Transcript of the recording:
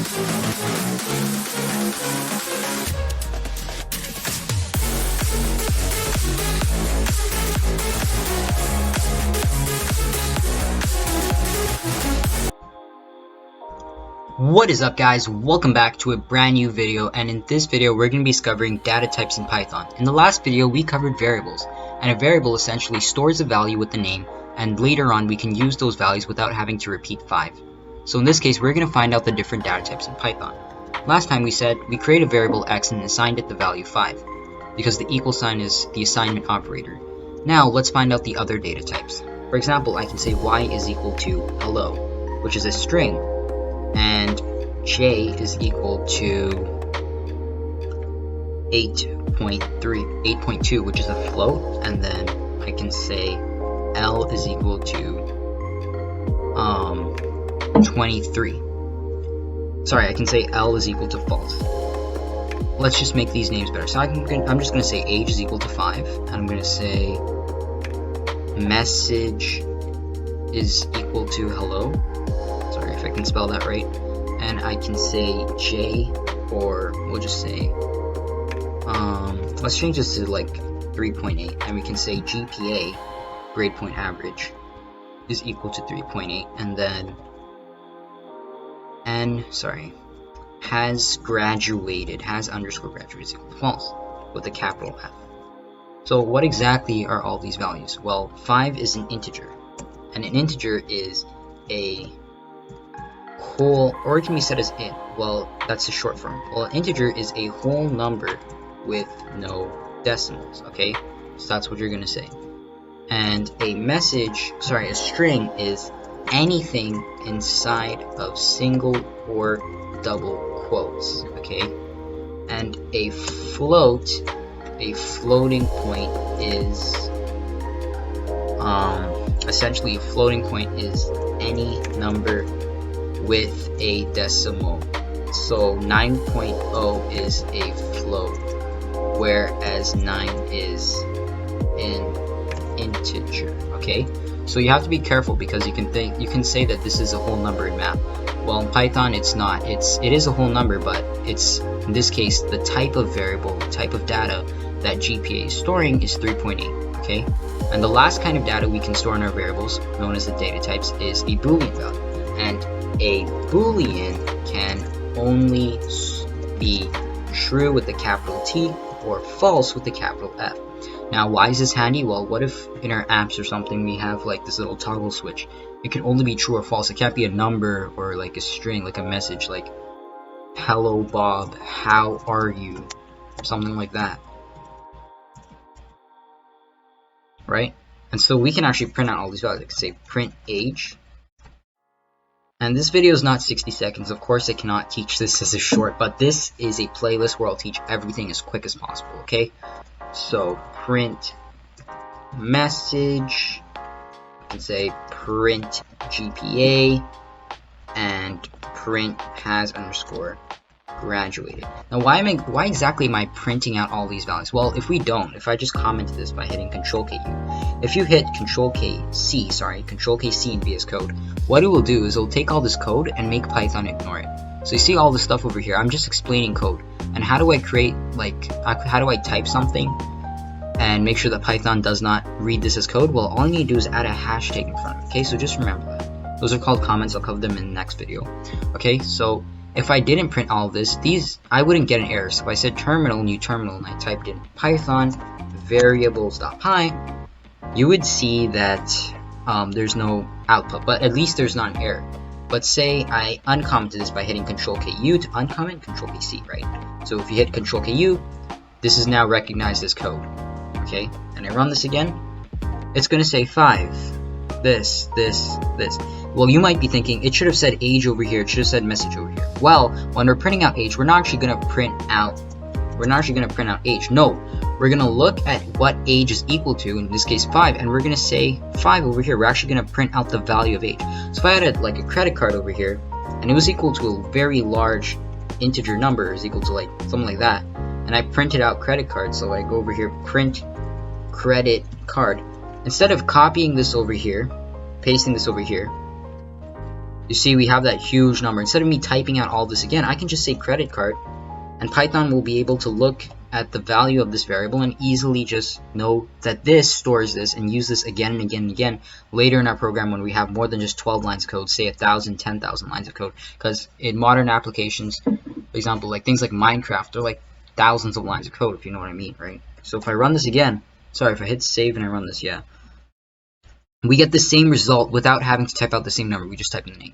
What is up, guys? Welcome back to a brand new video, and in this video we're going to be discovering data types in Python. In the last video we covered variables, and a variable essentially stores a value with the name, and later on we can use those values without having to repeat 5. So in this case we're going to find out the different data types in Python. Last time we said we create a variable x and assigned it the value 5, because the equal sign is the assignment operator. Now let's find out the other data types. For example, I can say y is equal to hello, which is a string, and j is equal to 8.2, which is a float, and then I can say L is equal to 23. Sorry, I can say L is equal to false. Let's just make these names better. So I'm just going to say age is equal to 5, and I'm going to say message is equal to hello. Sorry if I can spell that right. And I can say J, or we'll just say, let's change this to like 3.8, and we can say GPA, grade point average, is equal to 3.8, and then has underscore graduated is equal to false, with a capital F. So what exactly are all these values? Well, 5 is an integer, and an integer is a whole, or it can be set as int. Well, that's the short form. Well, an integer is a whole number with no decimals, okay? So that's what you're gonna say. And a string is anything inside of single or double quotes, okay? And a floating point is essentially a floating point is any number with a decimal. So 9.0 is a float, whereas 9 is an integer, okay? So you have to be careful, because you can say that this is a whole number in math. Well, in Python it's not. It is a whole number, but it's, in this case, the type of variable, type of data that GPA is storing is 3.8, okay? And the last kind of data we can store in our variables, known as the data types, is a Boolean value. And a Boolean can only be true with the capital T or false with the capital F. Now, why is this handy? Well, what if in our apps or something we have like this little toggle switch? It can only be true or false. It can't be a number or like a string, like a message, like hello Bob, how are you? Something like that. Right? And so we can actually print out all these values. I can say print age. And this video is not 60 seconds. Of course, I cannot teach this as a short, but this is a playlist where I'll teach everything as quick as possible, okay? So print message, I can say print GPA, and print has underscore graduated. Now, why exactly am I printing out all these values? Well, if I just commented this by hitting Control KU, if you hit Control KC in VS Code, what it will do is it will take all this code and make Python ignore it. So you see all this stuff over here. I'm just explaining code. And how do I create, how do I type something and make sure that Python does not read this as code? Well, all you need to do is add a hashtag in front of it. Okay, so just remember that. Those are called comments. I'll cover them in the next video. Okay, so if I didn't print all of this, I wouldn't get an error. So if I said terminal, new terminal, and I typed in Python variables.py, you would see that there's no output, but at least there's not an error. But say I uncommented this by hitting Control KU to uncomment, Control KC, right? So if you hit Control KU, this is now recognized as code, okay? And I run this again, it's going to say 5, this. Well, you might be thinking, it should have said age over here, it should have said message over here. Well, when we're printing out age, we're not actually going to print out age. No, we're going to look at what age is equal to, in this case 5, and we're going to say 5 over here. We're actually going to print out the value of age. So if I had a credit card over here, and it was equal to a very large integer number, is equal to like something like that, and I printed out credit card, so I go over here, print credit card. Instead of copying this over here, pasting this over here, You see, we have that huge number. Instead of me typing out all this again, I can just say credit card, and Python will be able to look at the value of this variable and easily just know that this stores this and use this again and again and again later in our program when we have more than just 12 lines of code, say 1,000, 10,000 lines of code. Because in modern applications, for example, like things like Minecraft, they're like thousands of lines of code, if you know what I mean, right? So if I run this again, sorry, if I hit save and I run this, yeah, we get the same result without having to type out the same number. We just type in the name.